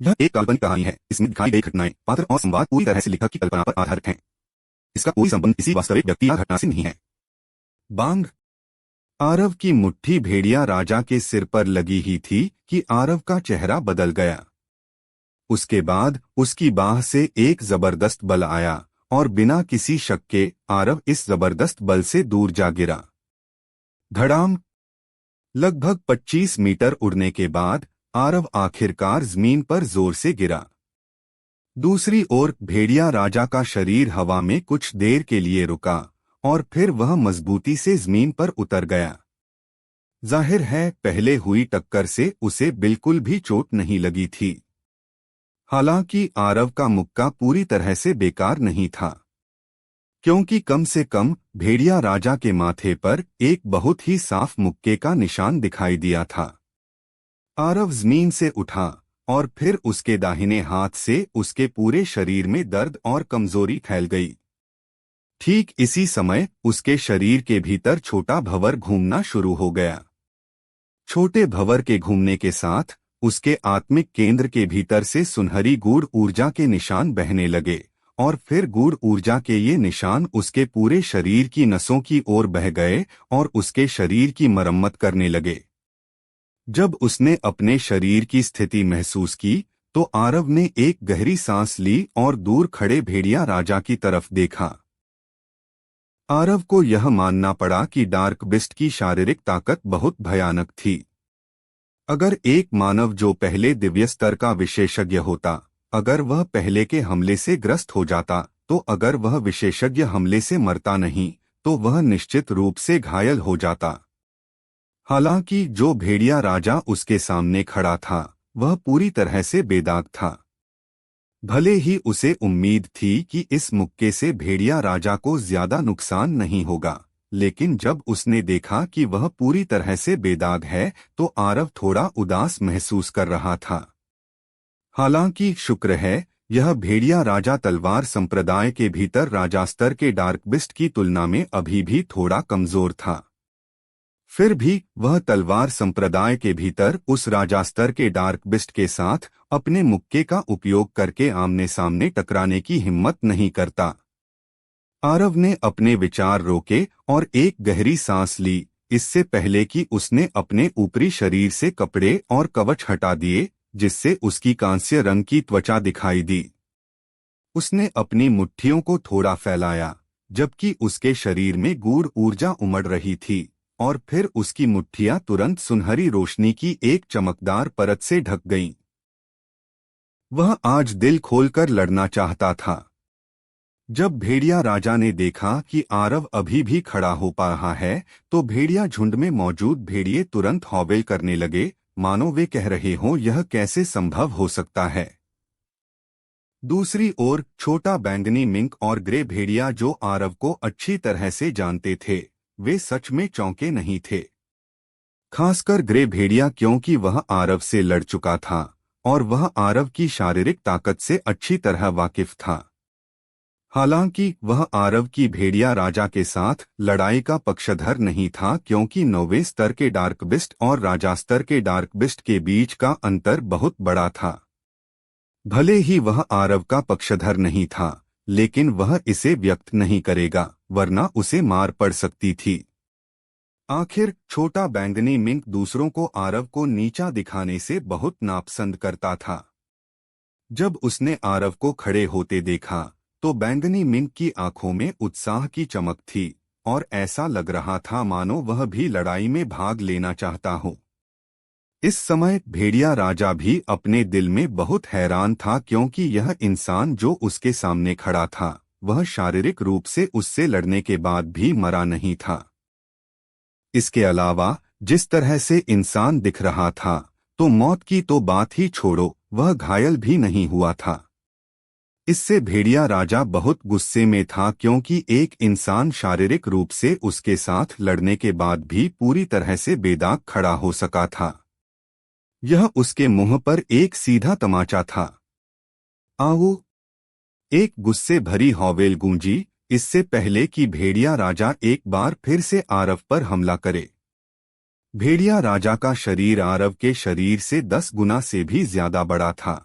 यह एक काल्पनिक कहानी है। इसमें दिखाई गई घटनाएं, पात्र और संवाद पूरी तरह से लेखक की कल्पना पर आधारित हैं। इसका कोई संबंध किसी वास्तविक व्यक्ति या घटना से नहीं है। बांग। आरव की मुट्ठी भेड़िया राजा के सिर पर लगी ही थी कि आरव का चेहरा बदल गया। उसके बाद उसकी बाह से एक जबरदस्त बल आया और बिना किसी शक के आरव इस जबरदस्त बल से दूर जा गिरा। धड़ाम। लगभग 25 मीटर उड़ने के बाद आरव आखिरकार जमीन पर जोर से गिरा। दूसरी ओर भेड़िया राजा का शरीर हवा में कुछ देर के लिए रुका और फिर वह मजबूती से जमीन पर उतर गया। जाहिर है पहले हुई टक्कर से उसे बिल्कुल भी चोट नहीं लगी थी। हालांकि आरव का मुक्का पूरी तरह से बेकार नहीं था, क्योंकि कम से कम भेड़िया राजा के माथे पर एक बहुत ही साफ मुक्के का निशान दिखाई दिया था। आरव जमीन से उठा और फिर उसके दाहिने हाथ से उसके पूरे शरीर में दर्द और कमजोरी फैल गई। ठीक इसी समय उसके शरीर के भीतर छोटा भंवर घूमना शुरू हो गया। छोटे भंवर के घूमने के साथ उसके आत्मिक केंद्र के भीतर से सुनहरी गूढ़ ऊर्जा के निशान बहने लगे और फिर गूढ़ ऊर्जा के ये निशान उसके पूरे शरीर की नसों की ओर बह गए और उसके शरीर की मरम्मत करने लगे। जब उसने अपने शरीर की स्थिति महसूस की तो आरव ने एक गहरी सांस ली और दूर खड़े भेड़िया राजा की तरफ देखा। आरव को यह मानना पड़ा कि डार्क बिस्ट की शारीरिक ताकत बहुत भयानक थी। अगर एक मानव जो पहले दिव्य स्तर का विशेषज्ञ होता, अगर वह पहले के हमले से ग्रस्त हो जाता, तो अगर वह विशेषज्ञ हमले से मरता नहीं तो वह निश्चित रूप से घायल हो जाता। हालांकि जो भेड़िया राजा उसके सामने खड़ा था वह पूरी तरह से बेदाग था। भले ही उसे उम्मीद थी कि इस मुक्के से भेड़िया राजा को ज्यादा नुकसान नहीं होगा, लेकिन जब उसने देखा कि वह पूरी तरह से बेदाग है तो आरव थोड़ा उदास महसूस कर रहा था। हालांकि शुक्र है यह भेड़िया राजा तलवार संप्रदाय के भीतर राजा स्तर के डार्क बिस्ट की तुलना में अभी भी थोड़ा कमजोर था। फिर भी वह तलवार संप्रदाय के भीतर उस राजा स्तर के डार्क बिस्ट के साथ अपने मुक्के का उपयोग करके आमने सामने टकराने की हिम्मत नहीं करता। आरव ने अपने विचार रोके और एक गहरी सांस ली, इससे पहले कि उसने अपने ऊपरी शरीर से कपड़े और कवच हटा दिए जिससे उसकी कांस्य रंग की त्वचा दिखाई दी। उसने अपनी मुट्ठियों को थोड़ा फैलाया जबकि उसके शरीर में गूढ़ ऊर्जा उमड़ रही थी और फिर उसकी मुट्ठियां तुरंत सुनहरी रोशनी की एक चमकदार परत से ढक गईं। वह आज दिल खोलकर लड़ना चाहता था। जब भेड़िया राजा ने देखा कि आरव अभी भी खड़ा हो पा रहा है तो भेड़िया झुंड में मौजूद भेड़िए तुरंत हौवेल करने लगे, मानो वे कह रहे हों यह कैसे संभव हो सकता है। दूसरी ओर छोटा बैंगनी मिंक और ग्रे भेड़िया जो आरव को अच्छी तरह से जानते थे, वे सच में चौंके नहीं थे। खासकर ग्रे भेड़िया, क्योंकि वह आरव से लड़ चुका था और वह आरव की शारीरिक ताकत से अच्छी तरह वाकिफ था। हालांकि वह आरव की भेड़िया राजा के साथ लड़ाई का पक्षधर नहीं था, क्योंकि 9वें स्तर के डार्क बिस्ट और राजा स्तर के डार्क बिस्ट के बीच का अंतर बहुत बड़ा था। भले ही वह आरव का पक्षधर नहीं था, लेकिन वह इसे व्यक्त नहीं करेगा वरना उसे मार पड़ सकती थी। आखिर छोटा बैंगनी मिंक दूसरों को आरव को नीचा दिखाने से बहुत नापसंद करता था। जब उसने आरव को खड़े होते देखा तो बैंगनी मिंक की आंखों में उत्साह की चमक थी और ऐसा लग रहा था मानो वह भी लड़ाई में भाग लेना चाहता हो। इस समय भेड़िया राजा भी अपने दिल में बहुत हैरान था, क्योंकि यह इंसान जो उसके सामने खड़ा था वह शारीरिक रूप से उससे लड़ने के बाद भी मरा नहीं था। इसके अलावा जिस तरह से इंसान दिख रहा था तो मौत की तो बात ही छोड़ो, वह घायल भी नहीं हुआ था। इससे भेड़िया राजा बहुत गुस्से में था, क्योंकि एक इंसान शारीरिक रूप से उसके साथ लड़ने के बाद भी पूरी तरह से बेदाग खड़ा हो सका था। यह उसके मुंह पर एक सीधा तमाचा था। आओ! एक गुस्से भरी हौवेल गूंजी, इससे पहले कि भेड़िया राजा एक बार फिर से आरव पर हमला करे। भेड़िया राजा का शरीर आरव के शरीर से 10 गुना से भी ज्यादा बड़ा था।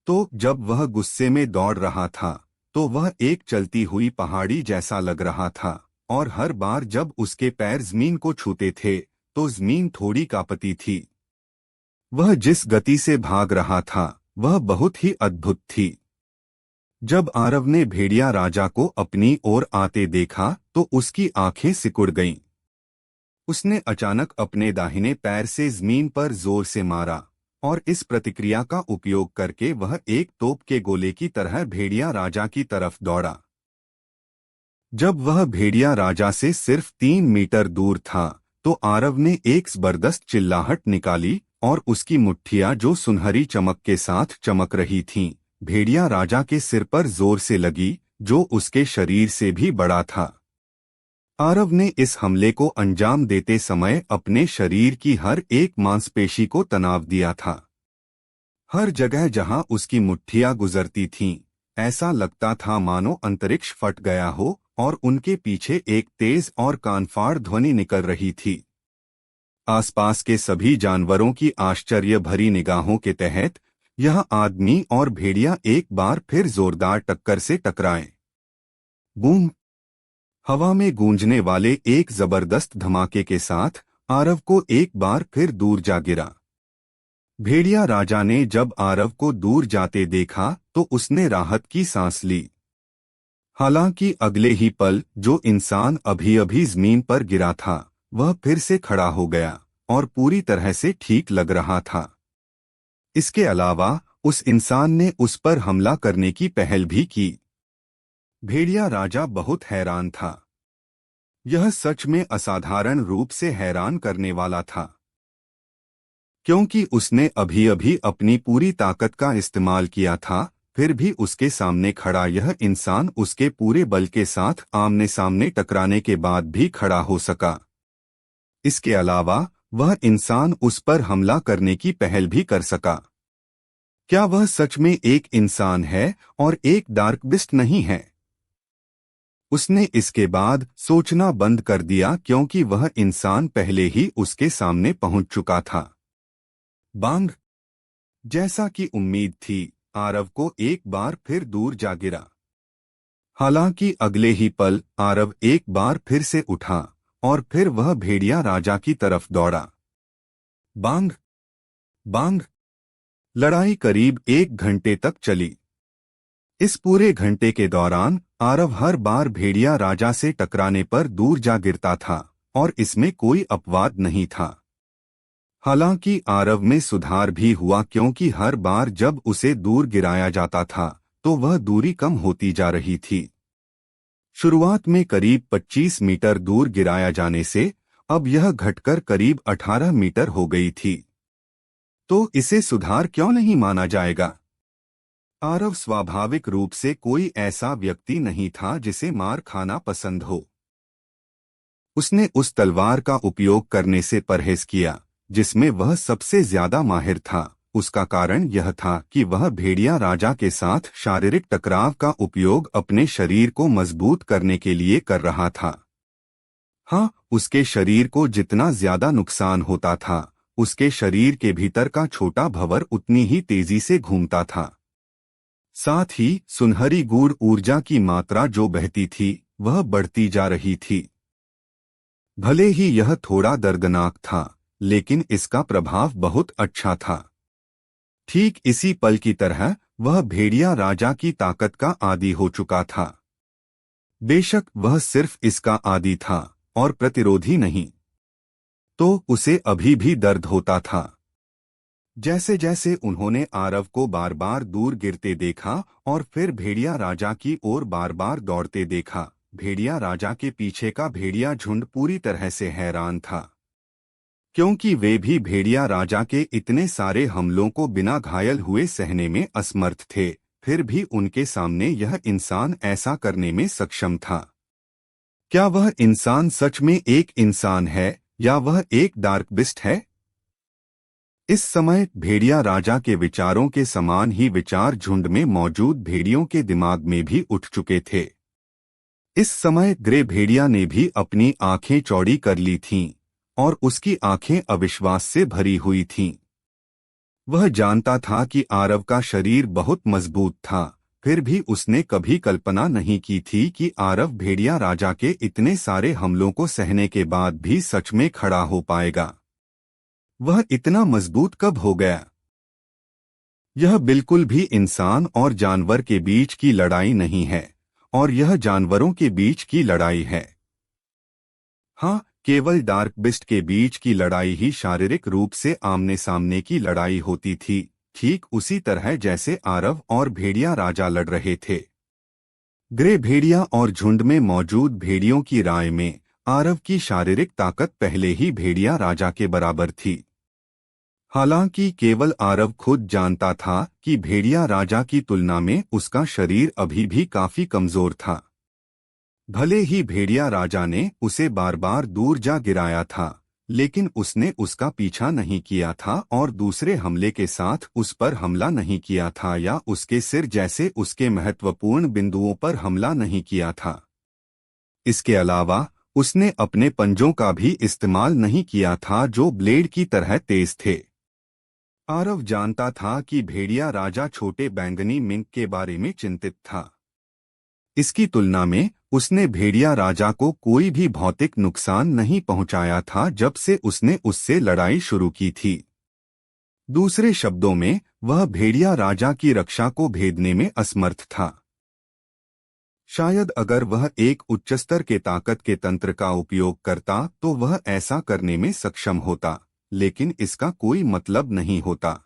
तो जब वह गुस्से में दौड़ रहा था तो वह एक चलती हुई पहाड़ी जैसा लग रहा था, और हर बार जब उसके पैर जमीन को छूते थे तो जमीन थोड़ी कांपती थी। वह जिस गति से भाग रहा था वह बहुत ही अद्भुत थी। जब आरव ने भेड़िया राजा को अपनी ओर आते देखा तो उसकी आंखें सिकुड़ गईं। उसने अचानक अपने दाहिने पैर से जमीन पर जोर से मारा, और इस प्रतिक्रिया का उपयोग करके वह एक तोप के गोले की तरह भेड़िया राजा की तरफ दौड़ा। जब वह भेड़िया राजा से सिर्फ 3 मीटर दूर था तो आरव ने एक जबरदस्त चिल्लाहट निकाली, और उसकी मुट्ठियां जो सुनहरी चमक के साथ चमक रही थीं, भेड़िया राजा के सिर पर जोर से लगी, जो उसके शरीर से भी बड़ा था। आरव ने इस हमले को अंजाम देते समय अपने शरीर की हर एक मांसपेशी को तनाव दिया था। हर जगह जहां उसकी मुट्ठियां गुजरती थीं, ऐसा लगता था मानो अंतरिक्ष फट गया हो और उनके पीछे एक तेज और कानफाड़ ध्वनि निकल रही थी। आसपास के सभी जानवरों की आश्चर्य भरी निगाहों के तहत यह आदमी और भेड़िया एक बार फिर जोरदार टक्कर से टकराए। बूम! हवा में गूंजने वाले एक जबरदस्त धमाके के साथ आरव को एक बार फिर दूर जा गिरा। भेड़िया राजा ने जब आरव को दूर जाते देखा तो उसने राहत की सांस ली। हालांकि अगले ही पल जो इंसान अभी अभी जमीन पर गिरा था वह फिर से खड़ा हो गया और पूरी तरह से ठीक लग रहा था। इसके अलावा उस इंसान ने उस पर हमला करने की पहल भी की। भेड़िया राजा बहुत हैरान था। यह सच में असाधारण रूप से हैरान करने वाला था, क्योंकि उसने अभी अभी अपनी पूरी ताकत का इस्तेमाल किया था, फिर भी उसके सामने खड़ा यह इंसान उसके पूरे बल के साथ आमने सामने टकराने के बाद भी खड़ा हो सका। इसके अलावा वह इंसान उस पर हमला करने की पहल भी कर सका। क्या वह सच में एक इंसान है और एक डार्क बिस्ट नहीं है? उसने इसके बाद सोचना बंद कर दिया, क्योंकि वह इंसान पहले ही उसके सामने पहुंच चुका था। बांग! जैसा कि उम्मीद थी, आरव को एक बार फिर दूर जा गिरा। हालांकि अगले ही पल आरव एक बार फिर से उठा और फिर वह भेड़िया राजा की तरफ दौड़ा। बांग! बांग! लड़ाई करीब 1 घंटे तक चली। इस पूरे घंटे के दौरान आरव हर बार भेड़िया राजा से टकराने पर दूर जा गिरता था और इसमें कोई अपवाद नहीं था। हालांकि आरव में सुधार भी हुआ, क्योंकि हर बार जब उसे दूर गिराया जाता था तो वह दूरी कम होती जा रही थी। शुरुआत में करीब 25 मीटर दूर गिराया जाने से अब यह घटकर करीब 18 मीटर हो गई थी। तो इसे सुधार क्यों नहीं माना जाएगा? आरव स्वाभाविक रूप से कोई ऐसा व्यक्ति नहीं था जिसे मार खाना पसंद हो। उसने उस तलवार का उपयोग करने से परहेज किया जिसमें वह सबसे ज्यादा माहिर था। उसका कारण यह था कि वह भेड़िया राजा के साथ शारीरिक टकराव का उपयोग अपने शरीर को मजबूत करने के लिए कर रहा था। हाँ, उसके शरीर को जितना ज्यादा नुकसान होता था, उसके शरीर के भीतर का छोटा भंवर उतनी ही तेजी से घूमता था। साथ ही सुनहरी गूढ़ ऊर्जा की मात्रा जो बहती थी वह बढ़ती जा रही थी। भले ही यह थोड़ा दर्दनाक था, लेकिन इसका प्रभाव बहुत अच्छा था। ठीक इसी पल की तरह वह भेड़िया राजा की ताकत का आदी हो चुका था। बेशक वह सिर्फ इसका आदी था और प्रतिरोधी नहीं, तो उसे अभी भी दर्द होता था। जैसे जैसे उन्होंने आरव को बार बार दूर गिरते देखा और फिर भेड़िया राजा की ओर बार बार दौड़ते देखा, भेड़िया राजा के पीछे का भेड़िया झुंड पूरी तरह से हैरान था, क्योंकि वे भी भेड़िया राजा के इतने सारे हमलों को बिना घायल हुए सहने में असमर्थ थे। फिर भी उनके सामने यह इंसान ऐसा करने में सक्षम था। क्या वह इंसान सच में एक इंसान है या वह एक डार्क बिस्ट है? इस समय भेड़िया राजा के विचारों के समान ही विचार झुंड में मौजूद भेड़ियों के दिमाग में भी उठ चुके थे। इस समय ग्रे भेड़िया ने भी अपनी आंखें चौड़ी कर ली थीं और उसकी आंखें अविश्वास से भरी हुई थीं। वह जानता था कि आरव का शरीर बहुत मजबूत था, फिर भी उसने कभी कल्पना नहीं की थी कि आरव भेड़िया राजा के इतने सारे हमलों को सहने के बाद भी सच में खड़ा हो पाएगा। वह इतना मजबूत कब हो गया? यह बिल्कुल भी इंसान और जानवर के बीच की लड़ाई नहीं है, और यह जानवरों के बीच की लड़ाई है। हाँ, केवल डार्क बिस्ट के बीच की लड़ाई ही शारीरिक रूप से आमने सामने की लड़ाई होती थी, ठीक उसी तरह जैसे आरव और भेड़िया राजा लड़ रहे थे। ग्रे भेड़िया और झुंड में मौजूद भेड़ियों की राय में आरव की शारीरिक ताकत पहले ही भेड़िया राजा के बराबर थी। हालांकि केवल आरव खुद जानता था कि भेड़िया राजा की तुलना में उसका शरीर अभी भी काफी कमजोर था। भले ही भेड़िया राजा ने उसे बार बार दूर जा गिराया था, लेकिन उसने उसका पीछा नहीं किया था और दूसरे हमले के साथ उस पर हमला नहीं किया था या उसके सिर जैसे उसके महत्वपूर्ण बिंदुओं पर हमला नहीं किया था। इसके अलावा उसने अपने पंजों का भी इस्तेमाल नहीं किया था जो ब्लेड की तरह तेज थे। आरव जानता था कि भेड़िया राजा छोटे बैंगनी मिंक के बारे में चिंतित था। इसकी तुलना में उसने भेड़िया राजा को कोई भी भौतिक नुकसान नहीं पहुंचाया था जब से उसने उससे लड़ाई शुरू की थी। दूसरे शब्दों में, वह भेड़िया राजा की रक्षा को भेदने में असमर्थ था। शायद अगर वह एक उच्च स्तर के ताकत के तंत्र का उपयोग करता तो वह ऐसा करने में सक्षम होता, लेकिन इसका कोई मतलब नहीं होता।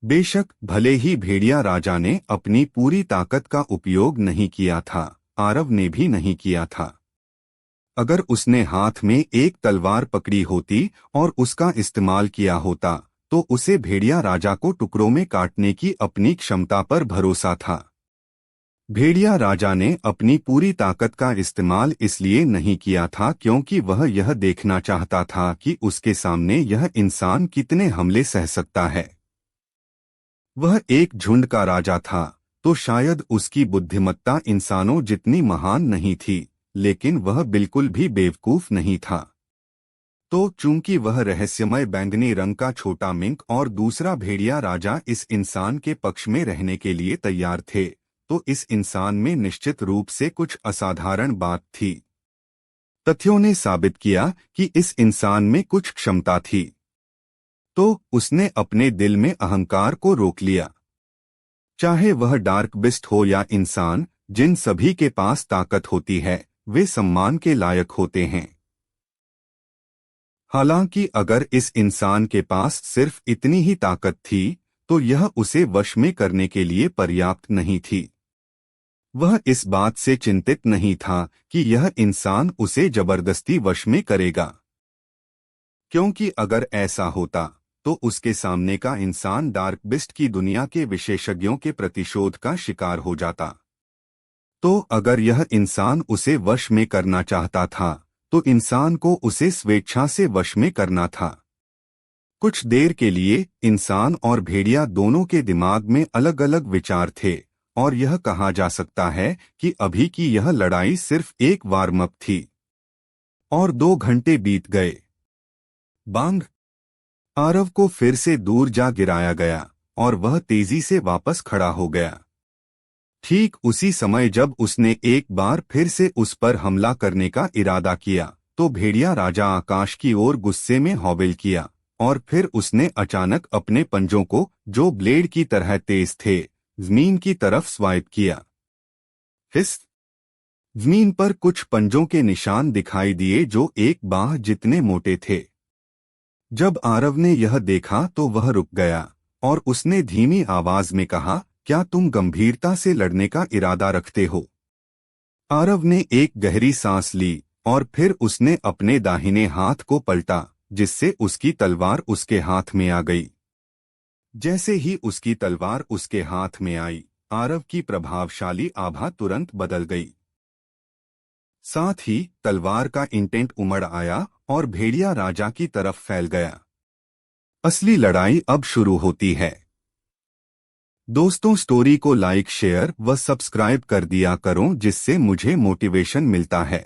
बेशक भले ही भेड़िया राजा ने अपनी पूरी ताकत का उपयोग नहीं किया था, आरव ने भी नहीं किया था। अगर उसने हाथ में एक तलवार पकड़ी होती और उसका इस्तेमाल किया होता तो उसे भेड़िया राजा को टुकड़ों में काटने की अपनी क्षमता पर भरोसा था। भेड़िया राजा ने अपनी पूरी ताकत का इस्तेमाल इसलिए नहीं किया था क्योंकि वह यह देखना चाहता था कि उसके सामने यह इंसान कितने हमले सह सकता है। वह एक झुंड का राजा था, तो शायद उसकी बुद्धिमत्ता इंसानों जितनी महान नहीं थी, लेकिन वह बिल्कुल भी बेवकूफ नहीं था। तो चूंकि वह रहस्यमय बैंगनी रंग का छोटा मिंक और दूसरा भेड़िया राजा इस इंसान के पक्ष में रहने के लिए तैयार थे, तो इस इंसान में निश्चित रूप से कुछ असाधारण बात थी। तथ्यों ने साबित किया कि इस इंसान में कुछ क्षमता थी। तो उसने अपने दिल में अहंकार को रोक लिया। चाहे वह डार्क बिस्ट हो या इंसान, जिन सभी के पास ताकत होती है वे सम्मान के लायक होते हैं। हालांकि अगर इस इंसान के पास सिर्फ इतनी ही ताकत थी तो यह उसे वश में करने के लिए पर्याप्त नहीं थी। वह इस बात से चिंतित नहीं था कि यह इंसान उसे जबरदस्ती वश में करेगा, क्योंकि अगर ऐसा होता तो उसके सामने का इंसान डार्क बिस्ट की दुनिया के विशेषज्ञों के प्रतिशोध का शिकार हो जाता। तो अगर यह इंसान उसे वश में करना चाहता था तो इंसान को उसे स्वेच्छा से वश में करना था। कुछ देर के लिए इंसान और भेड़िया दोनों के दिमाग में अलग अलग विचार थे और यह कहा जा सकता है कि अभी की यह लड़ाई सिर्फ एक वार्म अप थी। और 2 घंटे बीत गए। बांग! आरव को फिर से दूर जा गिराया गया और वह तेजी से वापस खड़ा हो गया। ठीक उसी समय जब उसने एक बार फिर से उस पर हमला करने का इरादा किया तो भेड़िया राजा आकाश की ओर गुस्से में हौबिल किया और फिर उसने अचानक अपने पंजों को, जो ब्लेड की तरह तेज थे, जमीन की तरफ स्वाइप किया। हिस! जमीन पर कुछ पंजों के निशान दिखाई दिए जो एक बाह जितने मोटे थे। जब आरव ने यह देखा तो वह रुक गया और उसने धीमी आवाज में कहा, क्या तुम गंभीरता से लड़ने का इरादा रखते हो? आरव ने एक गहरी सांस ली और फिर उसने अपने दाहिने हाथ को पलटा, जिससे उसकी तलवार उसके हाथ में आ गई। जैसे ही उसकी तलवार उसके हाथ में आई, आरव की प्रभावशाली आभा तुरंत बदल गई। साथ ही तलवार का इंटेंट उमड़ आया और भेड़िया राजा की तरफ फैल गया। असली लड़ाई अब शुरू होती है। दोस्तों, स्टोरी को लाइक, शेयर व सब्सक्राइब कर दिया करो जिससे मुझे मोटिवेशन मिलता है।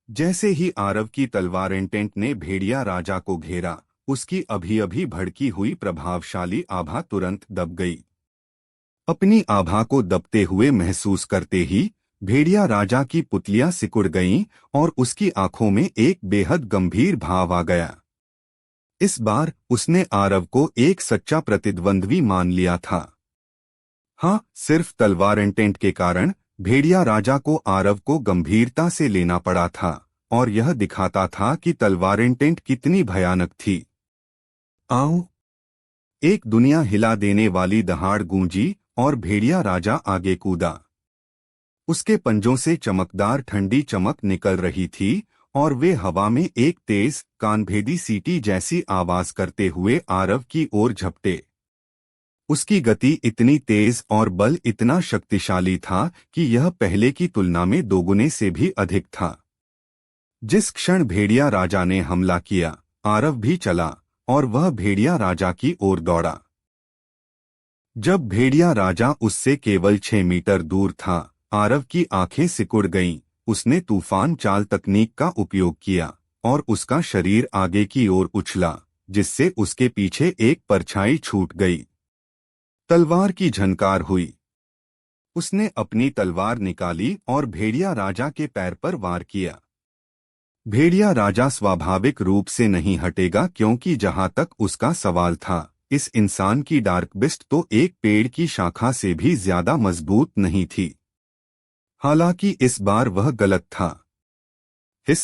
जैसे ही आरव की तलवार इंटेंट ने भेड़िया राजा को घेरा, उसकी अभी अभी भड़की हुई प्रभावशाली आभा तुरंत दब गई। अपनी आभा को दबते हुए महसूस करते ही भेड़िया राजा की पुतलियां सिकुड़ गईं और उसकी आंखों में एक बेहद गंभीर भाव आ गया। इस बार उसने आरव को एक सच्चा प्रतिद्वंद्वी मान लिया था। हाँ, सिर्फ तलवार इंटेंट के कारण भेड़िया राजा को आरव को गंभीरता से लेना पड़ा था और यह दिखाता था कि तलवार इंटेंट कितनी भयानक थी। आओ! एक दुनिया हिला देने वाली दहाड़ गूंजी और भेड़िया राजा आगे कूदा। उसके पंजों से चमकदार ठंडी चमक निकल रही थी और वे हवा में एक तेज कानभेदी सीटी जैसी आवाज करते हुए आरव की ओर झपटे। उसकी गति इतनी तेज और बल इतना शक्तिशाली था कि यह पहले की तुलना में दोगुने से भी अधिक था। जिस क्षण भेड़िया राजा ने हमला किया, आरव भी चला और वह भेड़िया राजा की ओर दौड़ा। जब भेड़िया राजा उससे केवल 6 मीटर दूर था, आरव की आंखें सिकुड़ गईं। उसने तूफान चाल तकनीक का उपयोग किया और उसका शरीर आगे की ओर उछला, जिससे उसके पीछे एक परछाई छूट गई। तलवार की झनकार हुई। उसने अपनी तलवार निकाली और भेड़िया राजा के पैर पर वार किया। भेड़िया राजा स्वाभाविक रूप से नहीं हटेगा, क्योंकि जहां तक उसका सवाल था, इस इंसान की डार्क बिस्ट तो एक पेड़ की शाखा से भी ज्यादा मजबूत नहीं थी। हालांकि इस बार वह गलत था। इस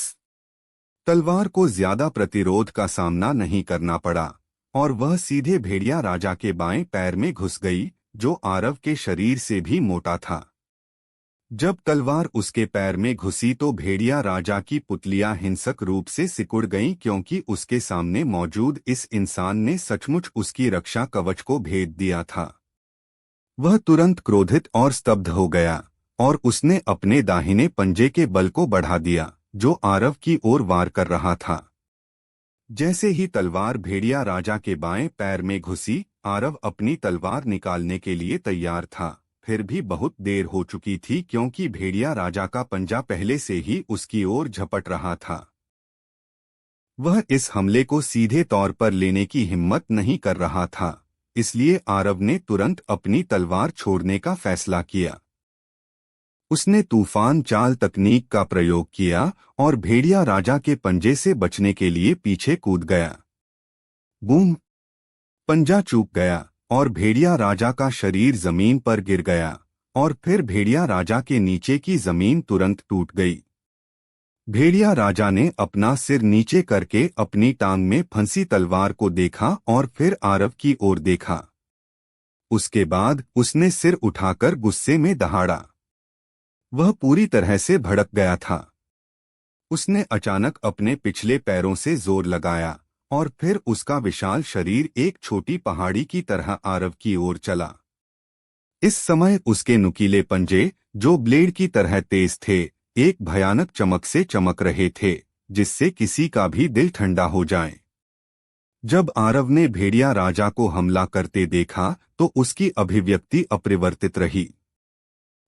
तलवार को ज्यादा प्रतिरोध का सामना नहीं करना पड़ा और वह सीधे भेड़िया राजा के बाएं पैर में घुस गई, जो आरव के शरीर से भी मोटा था। जब तलवार उसके पैर में घुसी तो भेड़िया राजा की पुतलियां हिंसक रूप से सिकुड़ गईं, क्योंकि उसके सामने मौजूद इस इंसान ने सचमुच उसकी रक्षा कवच को भेद दिया था। वह तुरंत क्रोधित और स्तब्ध हो गया और उसने अपने दाहिने पंजे के बल को बढ़ा दिया, जो आरव की ओर वार कर रहा था। जैसे ही तलवार भेड़िया राजा के बाएं पैर में घुसी, आरव अपनी तलवार निकालने के लिए तैयार था। फिर भी बहुत देर हो चुकी थी, क्योंकि भेड़िया राजा का पंजा पहले से ही उसकी ओर झपट रहा था। वह इस हमले को सीधे तौर पर लेने की हिम्मत नहीं कर रहा था, इसलिए आरव ने तुरंत अपनी तलवार छोड़ने का फैसला किया। उसने तूफान चाल तकनीक का प्रयोग किया और भेड़िया राजा के पंजे से बचने के लिए पीछे कूद गया। बूम! पंजा चूक गया और भेड़िया राजा का शरीर जमीन पर गिर गया और फिर भेड़िया राजा के नीचे की जमीन तुरंत टूट गई। भेड़िया राजा ने अपना सिर नीचे करके अपनी टांग में फंसी तलवार को देखा और फिर आरव की ओर देखा। उसके बाद उसने सिर उठाकर गुस्से में दहाड़ा। वह पूरी तरह से भड़क गया था। उसने अचानक अपने पिछले पैरों से जोर लगाया और फिर उसका विशाल शरीर एक छोटी पहाड़ी की तरह आरव की ओर चला। इस समय उसके नुकीले पंजे, जो ब्लेड की तरह तेज थे, एक भयानक चमक से चमक रहे थे, जिससे किसी का भी दिल ठंडा हो जाए। जब आरव ने भेड़िया राजा को हमला करते देखा तो उसकी अभिव्यक्ति अपरिवर्तित रही।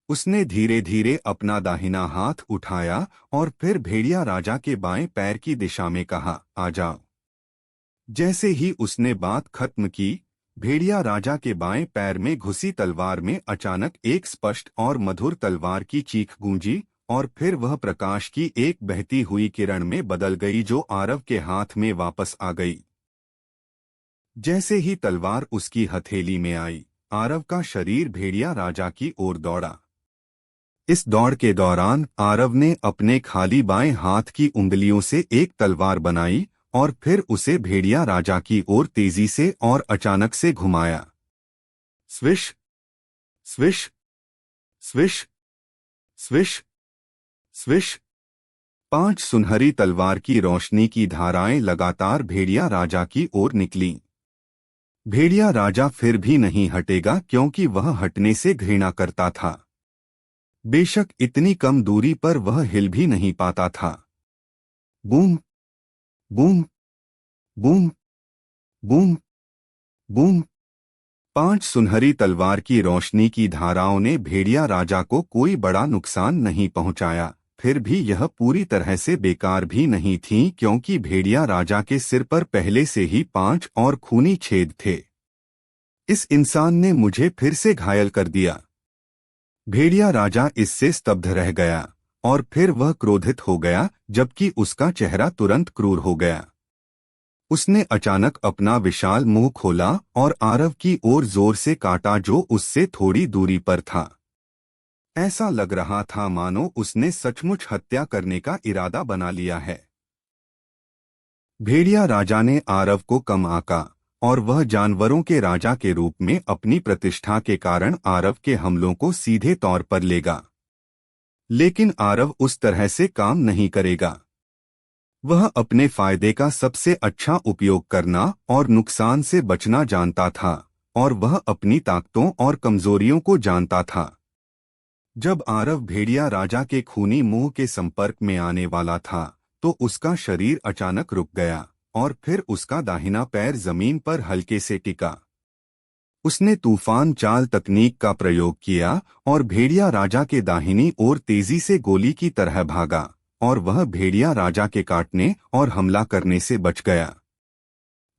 उसने धीरे धीरे अपना दाहिना हाथ उठाया और फिर भेड़िया राजा के बाएं पैर की दिशा में कहा, आ जाओ। जैसे ही उसने बात खत्म की, भेड़िया राजा के बाएं पैर में घुसी तलवार में अचानक एक स्पष्ट और मधुर तलवार की चीख गूंजी और फिर वह प्रकाश की एक बहती हुई किरण में बदल गई, जो आरव के हाथ में वापस आ गई। जैसे ही तलवार उसकी हथेली में आई, आरव का शरीर भेड़िया राजा की ओर दौड़ा। इस दौड़ के दौरान आरव ने अपने खाली बाएं हाथ की उंगलियों से एक तलवार बनाई और फिर उसे भेड़िया राजा की ओर तेजी से और अचानक से घुमाया। Swish, swish, swish, swish, swish. 5 सुनहरी तलवार की रोशनी की धाराएं लगातार भेड़िया राजा की ओर निकलीं। भेड़िया राजा फिर भी नहीं हटेगा, क्योंकि वह हटने से घृणा करता था। बेशक इतनी कम दूरी पर वह हिल भी नहीं पाता था। Boom, boom, boom, boom, boom. 5 सुनहरी तलवार की रोशनी की धाराओं ने भेड़िया राजा को कोई बड़ा नुकसान नहीं पहुंचाया। फिर भी यह पूरी तरह से बेकार भी नहीं थीं क्योंकि भेड़िया राजा के सिर पर पहले से ही 5 और खूनी छेद थे। इस इंसान ने मुझे फिर से घायल कर दिया। भेड़िया राजा इससे स्तब्ध रह गया और फिर वह क्रोधित हो गया, जबकि उसका चेहरा तुरंत क्रूर हो गया। उसने अचानक अपना विशाल मुंह खोला और आरव की ओर जोर से काटा जो उससे थोड़ी दूरी पर था। ऐसा लग रहा था मानो उसने सचमुच हत्या करने का इरादा बना लिया है। भेड़िया राजा ने आरव को कम आंका और वह जानवरों के राजा के रूप में अपनी प्रतिष्ठा के कारण आरव के हमलों को सीधे तौर पर लेगा। लेकिन आरव उस तरह से काम नहीं करेगा। वह अपने फायदे का सबसे अच्छा उपयोग करना और नुकसान से बचना जानता था, और वह अपनी ताकतों और कमजोरियों को जानता था। जब आरव भेड़िया राजा के खूनी मुंह के संपर्क में आने वाला था, तो उसका शरीर अचानक रुक गया और फिर उसका दाहिना पैर जमीन पर हल्के से टिका। उसने तूफान चाल तकनीक का प्रयोग किया और भेड़िया राजा के दाहिनी ओर तेजी से गोली की तरह भागा, और वह भेड़िया राजा के काटने और हमला करने से बच गया।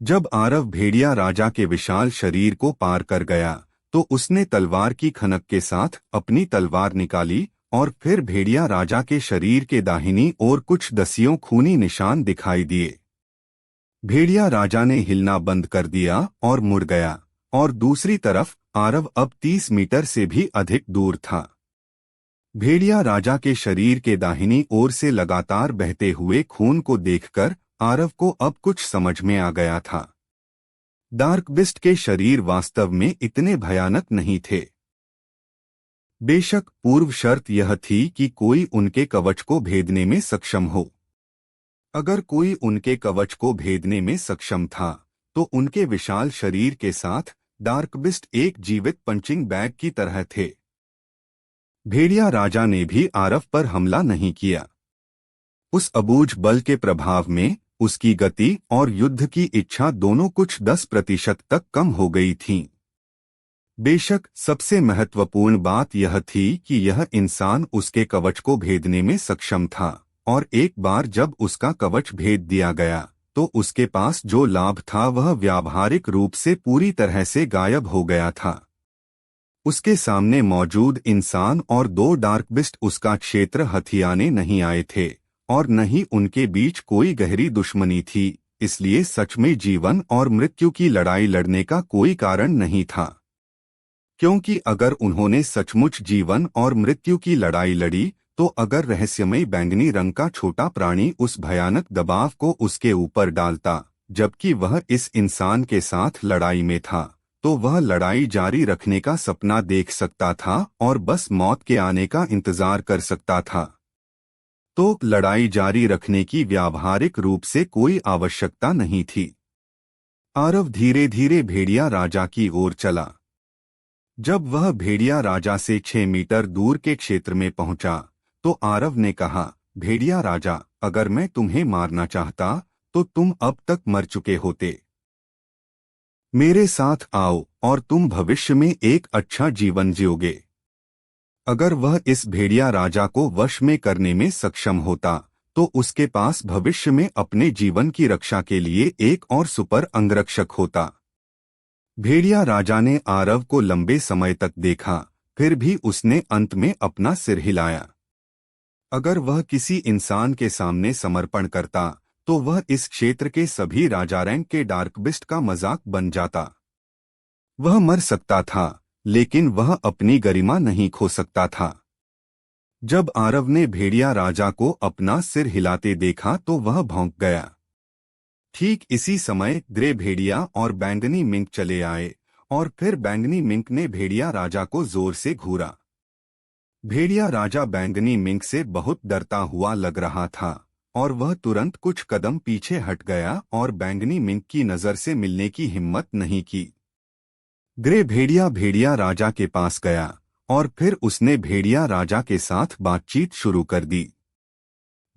जब आरव भेड़िया राजा के विशाल शरीर को पार कर गया, तो उसने तलवार की खनक के साथ अपनी तलवार निकाली और फिर भेड़िया राजा के शरीर के दाहिनी ओर कुछ दसियों खूनी निशान दिखाई दिए। भेड़िया राजा ने हिलना बंद कर दिया और मुड़ गया, और दूसरी तरफ आरव अब 30 मीटर से भी अधिक दूर था। भेड़िया राजा के शरीर के दाहिनी ओर से लगातार बहते हुए खून को देखकर आरव को अब कुछ समझ में आ गया था। डार्क बिस्ट के शरीर वास्तव में इतने भयानक नहीं थे। बेशक पूर्व शर्त यह थी कि कोई उनके कवच को भेदने में सक्षम हो। अगर कोई उनके कवच को भेदने में सक्षम था, तो उनके विशाल शरीर के साथ डार्क बिस्ट एक जीवित पंचिंग बैग की तरह थे। भेड़िया राजा ने भी आरव पर हमला नहीं किया। उस अबूझ बल के प्रभाव में उसकी गति और युद्ध की इच्छा दोनों कुछ 10% तक कम हो गई थीं। बेशक सबसे महत्वपूर्ण बात यह थी कि यह इंसान उसके कवच को भेदने में सक्षम था, और एक बार जब उसका कवच भेद दिया गया, तो उसके पास जो लाभ था वह व्यावहारिक रूप से पूरी तरह से गायब हो गया था। उसके सामने मौजूद इंसान और 2 डार्क बिस्ट उसका क्षेत्र हथियाने नहीं आए थे, और न ही उनके बीच कोई गहरी दुश्मनी थी, इसलिए सच में जीवन और मृत्यु की लड़ाई लड़ने का कोई कारण नहीं था। क्योंकि अगर उन्होंने सचमुच जीवन और मृत्यु की लड़ाई लड़ी, तो अगर रहस्यमय बैंगनी रंग का छोटा प्राणी उस भयानक दबाव को उसके ऊपर डालता, जबकि वह इस इंसान के साथ लड़ाई में था, तो वह लड़ाई जारी रखने का सपना देख सकता था और बस मौत के आने का इंतजार कर सकता था। तो लड़ाई जारी रखने की व्यावहारिक रूप से कोई आवश्यकता नहीं थी। आरव धीरे धीरे भेड़िया राजा की ओर चला। जब वह भेड़िया राजा से 6 मीटर दूर के क्षेत्र में पहुंचा, तो आरव ने कहा, भेड़िया राजा, अगर मैं तुम्हें मारना चाहता तो तुम अब तक मर चुके होते। मेरे साथ आओ और तुम भविष्य में एक अच्छा जीवन जियोगे। अगर वह इस भेड़िया राजा को वश में करने में सक्षम होता, तो उसके पास भविष्य में अपने जीवन की रक्षा के लिए एक और सुपर अंगरक्षक होता। भेड़िया राजा ने आरव को लंबे समय तक देखा, फिर भी उसने अंत में अपना सिर हिलाया। अगर वह किसी इंसान के सामने समर्पण करता, तो वह इस क्षेत्र के सभी राजा रैंक के डार्क बिस्ट का मजाक बन जाता। वह मर सकता था, लेकिन वह अपनी गरिमा नहीं खो सकता था। जब आरव ने भेड़िया राजा को अपना सिर हिलाते देखा तो वह भौंक गया। ठीक इसी समय ग्रे भेड़िया और बैंगनी मिंक चले आए, और फिर बैंगनी मिंक ने भेड़िया राजा को जोर से घूरा। भेड़िया राजा बैंगनी मिंक से बहुत डरता हुआ लग रहा था, और वह तुरंत कुछ कदम पीछे हट गया और बैंगनी मिंक की नजर से मिलने की हिम्मत नहीं की। ग्रे भेड़िया भेड़िया राजा के पास गया, और फिर उसने भेड़िया राजा के साथ बातचीत शुरू कर दी।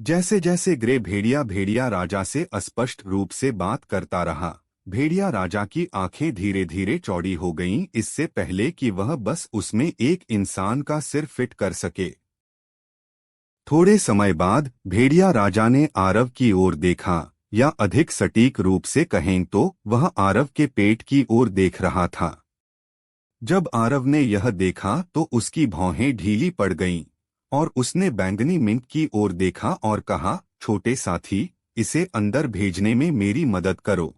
जैसे जैसे ग्रे भेड़िया भेड़िया राजा से अस्पष्ट रूप से बात करता रहा, भेड़िया राजा की आंखें धीरे धीरे चौड़ी हो गईं, इससे पहले कि वह बस उसमें एक इंसान का सिर फिट कर सके। थोड़े समय बाद भेड़िया राजा ने आरव की ओर देखा, या अधिक सटीक रूप से कहें तो वह आरव के पेट की ओर देख रहा था। जब आरव ने यह देखा तो उसकी भौहें ढीली पड़ गईं, और उसने बैंगनी मिंक की ओर देखा और कहा, छोटे साथी, इसे अंदर भेजने में मेरी मदद करो।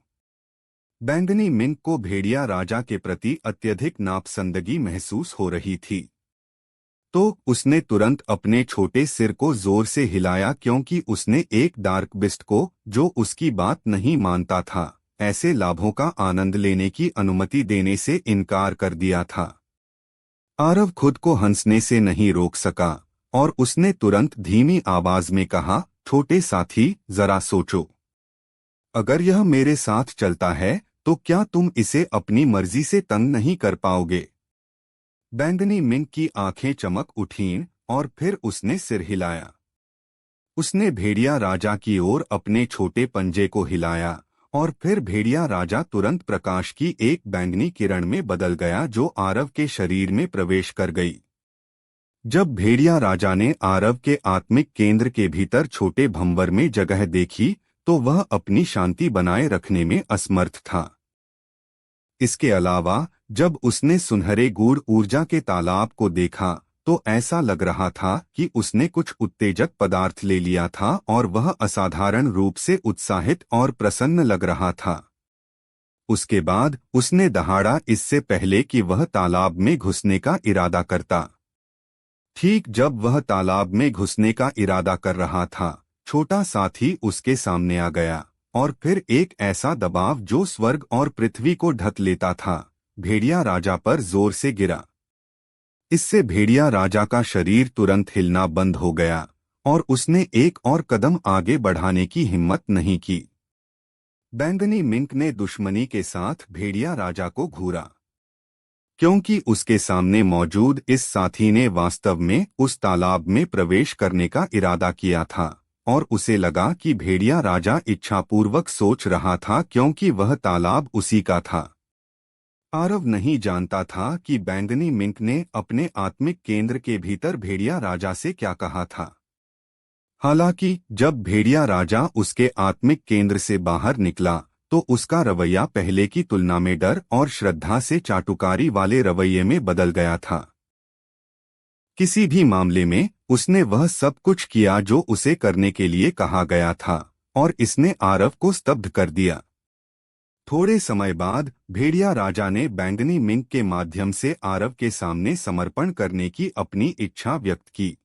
बैंगनी मिंक को भेड़िया राजा के प्रति अत्यधिक नापसंदगी महसूस हो रही थी, तो उसने तुरंत अपने छोटे सिर को जोर से हिलाया, क्योंकि उसने एक डार्क बिस्ट को, जो उसकी बात नहीं मानता था, ऐसे लाभों का आनंद लेने की अनुमति देने से इनकार कर दिया था। आरव खुद को हंसने से नहीं रोक सका, और उसने तुरंत धीमी आवाज में कहा, छोटे साथी, जरा सोचो। अगर यह मेरे साथ चलता है तो क्या तुम इसे अपनी मर्जी से तंग नहीं कर पाओगे? बैंगनी मिंक की आंखें चमक उठीं और फिर उसने सिर हिलाया। उसने भेड़िया राजा की ओर अपने छोटे पंजे को हिलाया, और फिर भेड़िया राजा तुरंत प्रकाश की एक बैंगनी किरण में बदल गया, जो आरव के शरीर में प्रवेश कर गई। जब भेड़िया राजा ने आरव के आत्मिक केंद्र के भीतर छोटे भंवर में जगह देखी तो वह अपनी शांति बनाए रखने में असमर्थ था। इसके अलावा जब उसने सुनहरे गूढ़ ऊर्जा के तालाब को देखा तो ऐसा लग रहा था कि उसने कुछ उत्तेजक पदार्थ ले लिया था, और वह असाधारण रूप से उत्साहित और प्रसन्न लग रहा था। उसके बाद उसने दहाड़ा, इससे पहले कि वह तालाब में घुसने का इरादा करता। ठीक जब वह तालाब में घुसने का इरादा कर रहा था, छोटा साथी उसके सामने आ गया, और फिर एक ऐसा दबाव जो स्वर्ग और पृथ्वी को ढक लेता था, भेड़िया राजा पर जोर से गिरा। इससे भेड़िया राजा का शरीर तुरंत हिलना बंद हो गया, और उसने एक और कदम आगे बढ़ाने की हिम्मत नहीं की। बैंगनी मिंक ने दुश्मनी के साथ भेड़िया राजा को घूरा, क्योंकि उसके सामने मौजूद इस साथी ने वास्तव में उस तालाब में प्रवेश करने का इरादा किया था, और उसे लगा कि भेड़िया राजा इच्छापूर्वक सोच रहा था, क्योंकि वह तालाब उसी का था। आरव नहीं जानता था कि बैंगनी मिंक ने अपने आत्मिक केंद्र के भीतर भेड़िया राजा से क्या कहा था। हालांकि जब भेड़िया राजा उसके आत्मिक केंद्र से बाहर निकला तो उसका रवैया पहले की तुलना में डर और श्रद्धा से चाटुकारी वाले रवैये में बदल गया था। किसी भी मामले में उसने वह सब कुछ किया जो उसे करने के लिए कहा गया था, और इसने आरव को स्तब्ध कर दिया। थोड़े समय बाद भेड़िया राजा ने बैंगनी मिंक के माध्यम से आरव के सामने समर्पण करने की अपनी इच्छा व्यक्त की।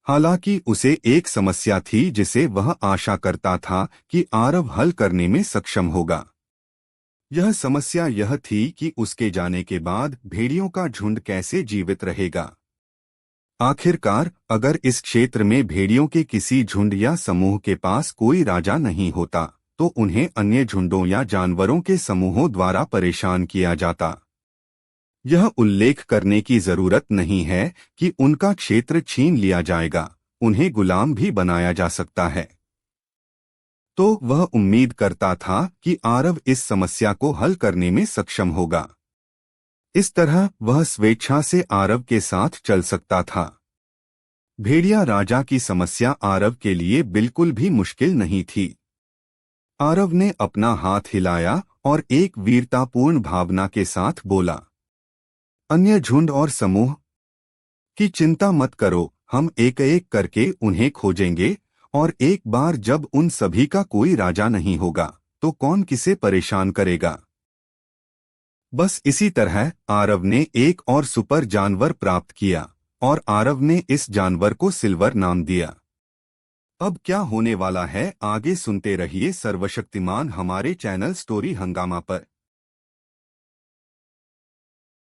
हालांकि उसे एक समस्या थी जिसे वह आशा करता था कि आरव हल करने में सक्षम होगा। यह समस्या यह थी कि उसके जाने के बाद भेड़ियों का झुंड कैसे जीवित रहेगा। आखिरकार अगर इस क्षेत्र में भेड़ियों के किसी झुंड या समूह के पास कोई राजा नहीं होता तो उन्हें अन्य झुंडों या जानवरों के समूहों द्वारा परेशान किया जाता। यह उल्लेख करने की जरूरत नहीं है कि उनका क्षेत्र छीन लिया जाएगा, उन्हें गुलाम भी बनाया जा सकता है। तो वह उम्मीद करता था कि आरव इस समस्या को हल करने में सक्षम होगा। इस तरह वह स्वेच्छा से आरव के साथ चल सकता था। भेड़िया राजा की समस्या आरव के लिए बिल्कुल भी मुश्किल नहीं थी। आरव ने अपना हाथ हिलाया और एक वीरतापूर्ण भावना के साथ बोला, अन्य झुंड और समूह की चिंता मत करो, हम एक एक करके उन्हें खोजेंगे, और एक बार जब उन सभी का कोई राजा नहीं होगा तो कौन किसे परेशान करेगा। बस इसी तरह आरव ने एक और सुपर जानवर प्राप्त किया, और आरव ने इस जानवर को सिल्वर नाम दिया। अब क्या होने वाला है आगे सुनते रहिए सर्वशक्तिमान हमारे चैनल स्टोरी हंगामा पर।